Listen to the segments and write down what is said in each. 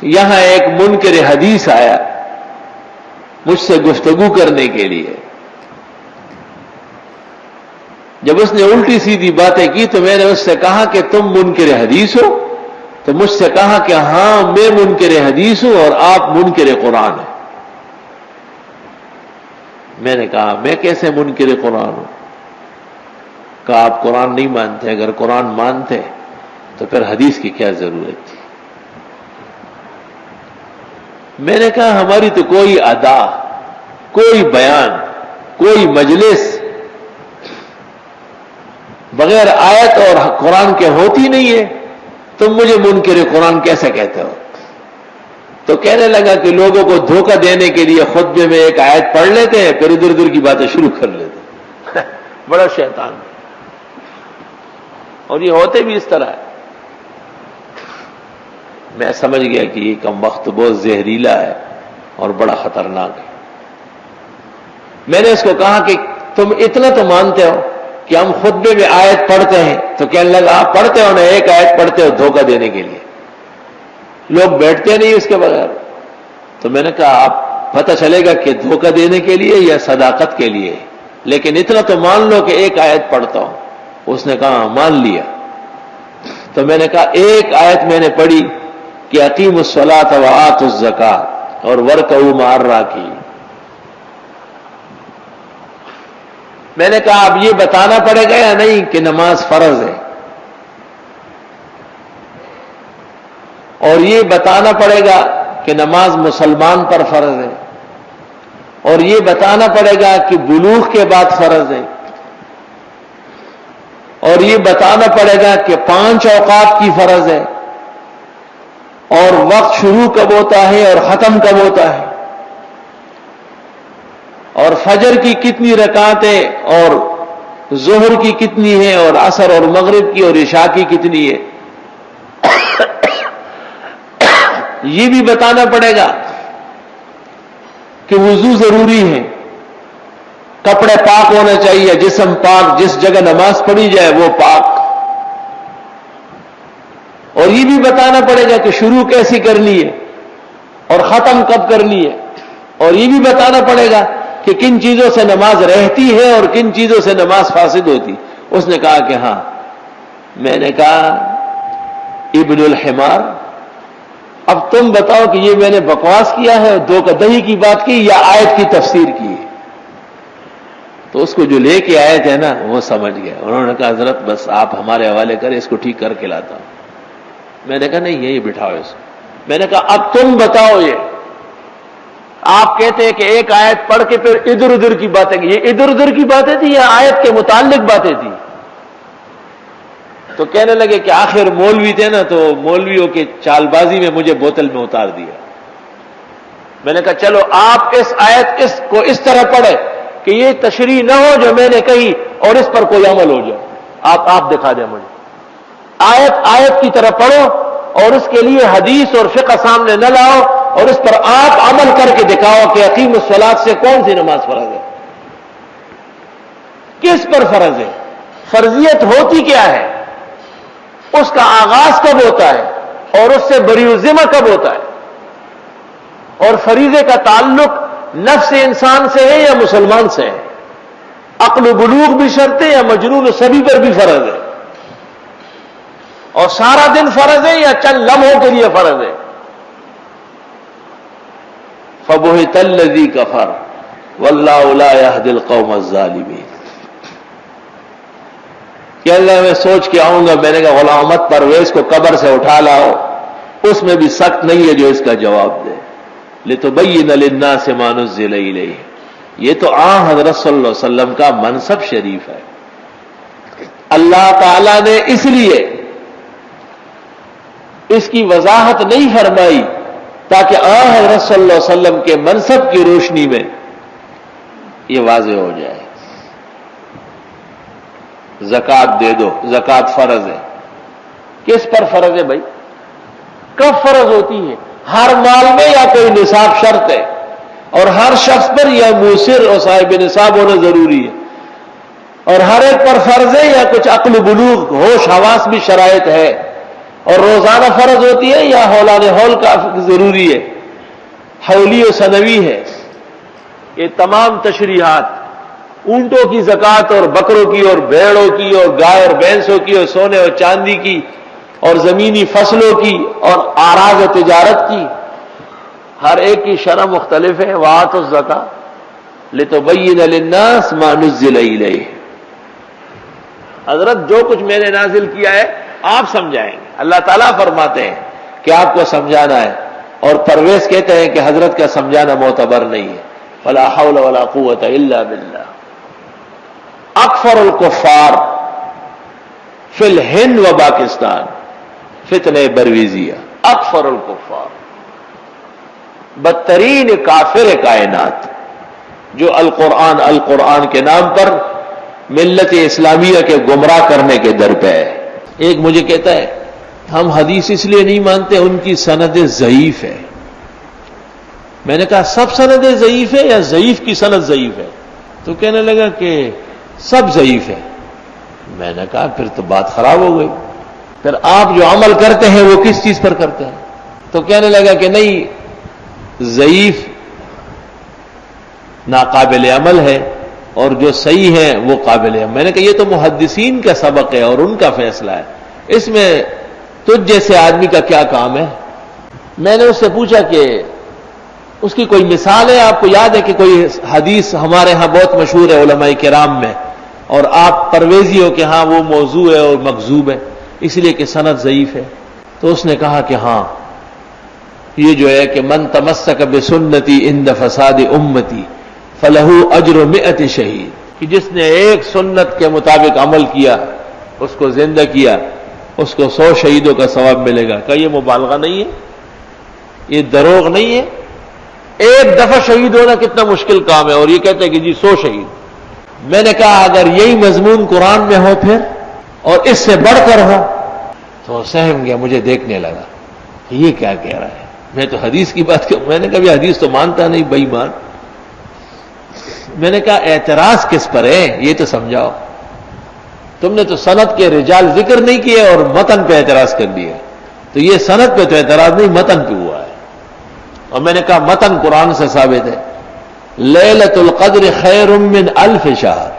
یہاں ایک منکر حدیث آیا مجھ سے گفتگو کرنے کے لیے. جب اس نے الٹی سیدھی باتیں کی تو میں نے اس سے کہا کہ تم منکر حدیث ہو؟ تو مجھ سے کہا کہ ہاں میں منکر حدیث ہوں اور آپ منکر قرآن ہیں. میں نے کہا میں کیسے منکر قرآن ہوں؟ کہا آپ قرآن نہیں مانتے، اگر قرآن مانتے تو پھر حدیث کی کیا ضرورت تھی؟ میں نے کہا ہماری تو کوئی ادا، کوئی بیان، کوئی مجلس بغیر آیت اور قرآن کے ہوتی نہیں ہے، تم مجھے منکر قرآن کیسے کہتے ہو؟ تو کہنے لگا کہ لوگوں کو دھوکہ دینے کے لیے خطبے میں ایک آیت پڑھ لیتے ہیں پھر ادھر ادھر کی باتیں شروع کر لیتے ہیں. بڑا شیطان ہے اور یہ ہوتے بھی اس طرح ہے. میں سمجھ گیا کہ یہ کم وقت بہت زہریلا ہے اور بڑا خطرناک ہے. میں نے اس کو کہا کہ تم اتنا تو مانتے ہو کہ ہم خطبے میں آیت پڑھتے ہیں؟ تو کہنے لگا آپ پڑھتے ہو نا، ایک آیت پڑھتے ہو دھوکہ دینے کے لیے، لوگ بیٹھتے نہیں اس کے بغیر. تو میں نے کہا آپ پتہ چلے گا کہ دھوکہ دینے کے لیے یا صداقت کے لیے، لیکن اتنا تو مان لو کہ ایک آیت پڑھتا ہوں. اس نے کہا مان لیا. تو میں نے کہا ایک آیت میں نے پڑھی کہ اقیموا الصلاۃ وآتوا الزکاۃ اور وارکعوا مع الراکعین. میں نے کہا اب یہ بتانا پڑے گا یا نہیں کہ نماز فرض ہے، اور یہ بتانا پڑے گا کہ نماز مسلمان پر فرض ہے، اور یہ بتانا پڑے گا کہ بلوغ کے بعد فرض ہے، اور یہ بتانا پڑے گا کہ 5 اوقات کی فرض ہے، اور وقت شروع کب ہوتا ہے اور ختم کب ہوتا ہے، اور فجر کی کتنی رکعتیں اور ظہر کی کتنی ہے، اور عصر اور مغرب کی اور عشاء کی کتنی ہے. یہ بھی بتانا پڑے گا کہ وضو ضروری ہے، کپڑے پاک ہونے چاہیے، جسم پاک، جس جگہ نماز پڑھی جائے وہ پاک. اور یہ بھی بتانا پڑے گا کہ شروع کیسی کرنی ہے اور ختم کب کرنی ہے، اور یہ بھی بتانا پڑے گا کہ کن چیزوں سے نماز رہتی ہے اور کن چیزوں سے نماز فاسد ہوتی. اس نے کہا کہ ہاں. میں نے کہا ابن الحمار، اب تم بتاؤ کہ یہ میں نے بکواس کیا ہے، دھوکہ دہی کی بات کی، یا آیت کی تفسیر کی ہے؟ تو اس کو جو لے کے آئے تھے نا وہ سمجھ گئے. انہوں نے کہا حضرت بس آپ ہمارے حوالے کریں، اس کو ٹھیک کر کے لاتا ہوں. میں نے کہا نہیں یہی بٹھاؤ اس کو. میں نے کہا اب تم بتاؤ، یہ آپ کہتے ہیں کہ ایک آیت پڑھ کے پھر ادھر ادھر کی باتیں، یہ ادھر ادھر کی باتیں تھی یا آیت کے متعلق باتیں تھی؟ تو کہنے لگے کہ آخر مولوی تھے نا تو مولویوں کے چال بازی میں مجھے بوتل میں اتار دیا. میں نے کہا چلو آپ اس آیت کو اس طرح پڑھے کہ یہ تشریح نہ ہو جو میں نے کہی اور اس پر کوئی عمل ہو جائے. آپ دکھا دیں مجھے آیت کی طرح پڑھو اور اس کے لیے حدیث اور فقہ سامنے نہ لاؤ اور اس پر آپ عمل کر کے دکھاؤ کہ اقیم الصلاۃ سے کون سی نماز فرض ہے، کس پر فرض ہے، فرضیت ہوتی کیا ہے، اس کا آغاز کب ہوتا ہے اور اس سے بری ذمہ کب ہوتا ہے، اور فریضے کا تعلق نفس انسان سے ہے یا مسلمان سے ہے، عقل و بلوغ بھی شرط ہے یا مجنون و صبی پر بھی فرض ہے، اور سارا دن فرض ہے یا چند لمحوں کے لیے فرض ہے. فَبُهِتَ الَّذِي كَفَرَ وَاللَّهُ لَا يَهْدِي الْقَوْمَ الظَّالِمِينَ. کہ اللہ میں سوچ کے آؤں گا. میں نے کہا غلام احمد پرویز کو قبر سے اٹھا لاؤ، اس میں بھی سخت نہیں ہے جو اس کا جواب دے. لِتُبَيِّنَ لِلنَّاسِ مَا نُزِّلَ إِلَيْهِمْ. یہ تو حضرت صلی اللہ علیہ وسلم کا منصب شریف ہے. اللہ تعالی نے اس لیے اس کی وضاحت نہیں فرمائی تاکہ حضرت صلی اللہ علیہ وسلم کے منصب کی روشنی میں یہ واضح ہو جائے. زکات دے دو، زکات فرض ہے. کس پر فرض ہے بھائی؟ کب فرض ہوتی ہے؟ ہر مال میں یا کوئی نصاب شرط ہے، اور ہر شخص پر یا موسر اور صاحب نصاب ہونا ضروری ہے، اور ہر ایک پر فرض ہے یا کچھ عقل بلوغ ہوش حواس بھی شرائط ہے. اور روزانہ فرض ہوتی ہے یا ہولان ہول کا ضروری ہے؟ حولی و سنوی ہے. یہ تمام تشریحات اونٹوں کی زکوٰۃ اور بکروں کی اور بھیڑوں کی اور گائے اور بھینسوں کی اور سونے اور چاندی کی اور زمینی فصلوں کی اور آراز و تجارت کی، ہر ایک کی شرح مختلف ہے. وآتوا الزکاۃ لتبین للناس ما نزل الیہ. حضرت جو کچھ میں نے نازل کیا ہے آپ سمجھائیں گے. اللہ تعالیٰ فرماتے ہیں کہ آپ کو سمجھانا ہے، اور پرویز کہتے ہیں کہ حضرت کا سمجھانا معتبر نہیں ہے. فلا حول ولا قوت الا باللہ. اکفر الکفار فی الہند و پاکستان فتنہ برویزیہ. اکفر الکفار، بدترین کافر کائنات، جو القرآن کے نام پر ملت اسلامیہ کے گمراہ کرنے کے در پہ ہے. ایک مجھے کہتا ہے ہم حدیث اس لیے نہیں مانتے ان کی سند ضعیف ہے. میں نے کہا سب سند ضعیف ہے یا ضعیف کی سند ضعیف ہے؟ تو کہنے لگا کہ سب ضعیف ہے. میں نے کہا پھر تو بات خراب ہو گئی. پھر آپ جو عمل کرتے ہیں وہ کس چیز پر کرتے ہیں؟ تو کہنے لگا کہ نہیں، ضعیف ناقابل عمل ہے اور جو صحیح ہے وہ قابل ہے. میں نے کہا یہ تو محدثین کا سبق ہے اور ان کا فیصلہ ہے، اس میں تجھ جیسے آدمی کا کیا کام ہے؟ میں نے اس سے پوچھا کہ اس کی کوئی مثال ہے؟ آپ کو یاد ہے کہ کوئی حدیث ہمارے ہاں بہت مشہور ہے علماء کرام میں، اور آپ پرویزی ہو کہ ہاں وہ موضوع ہے اور مکذوب ہے اس لیے کہ سند ضعیف ہے؟ تو اس نے کہا کہ ہاں، یہ جو ہے کہ من تمسک بسنتی عند فساد امتی فلہ اجر 100 شہید، کہ جس نے ایک سنت کے مطابق عمل کیا، اس کو زندہ کیا، اس کو 100 شہیدوں کا ثواب ملے گا. کیا یہ مبالغہ نہیں ہے؟ یہ دروغ نہیں ہے؟ ایک دفعہ شہید ہونا کتنا مشکل کام ہے، اور یہ کہتے ہیں کہ جی 100 شہید. میں نے کہا اگر یہی مضمون قرآن میں ہو پھر اور اس سے بڑھ کر ہو تو سہم گیا. مجھے دیکھنے لگا کہ یہ کیا کہہ رہا ہے. میں تو حدیث کی بات کروں. میں نے کبھی حدیث تو مانتا نہیں، بے ایمان. میں نے کہا اعتراض کس پر ہے یہ تو سمجھاؤ. تم نے تو سند کے رجال ذکر نہیں کیے اور متن پہ اعتراض کر دیا. تو یہ سند پہ تو اعتراض نہیں، متن پہ ہوا ہے. اور میں نے کہا متن قرآن سے ثابت ہے، لیلۃ القدر خیر من 1000 شہر.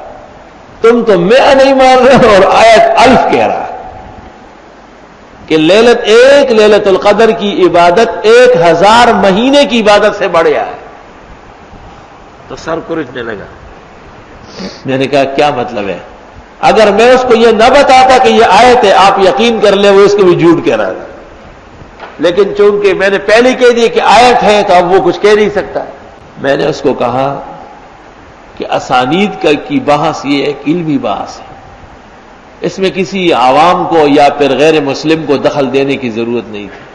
تم تو 100 نہیں مان رہے اور آیت 1000 کہہ رہا کہ لیلۃ القدر کی عبادت 1000 مہینے کی عبادت سے بڑھیا ہے. تو سر کھرچنے لگا. میں نے کہا کیا مطلب ہے؟ اگر میں اس کو یہ نہ بتاتا کہ یہ آیت ہے آپ یقین کر لیں وہ اس کو بھی جھوٹ کہہ رہا تھا، لیکن چونکہ میں نے پہلے کہہ دیا کہ آیت ہے تو اب وہ کچھ کہہ نہیں سکتا. میں نے اس کو کہا کہ اسانید کی بحث یہ ایک علمی بحث ہے، اس میں کسی عوام کو یا پھر غیر مسلم کو دخل دینے کی ضرورت نہیں تھی،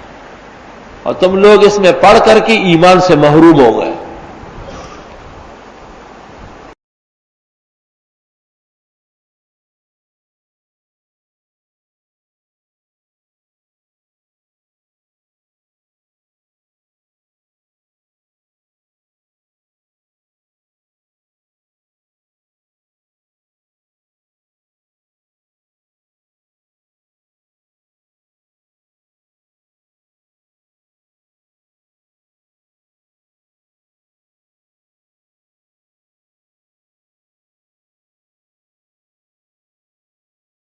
اور تم لوگ اس میں پڑھ کر کے ایمان سے محروم ہو گئے.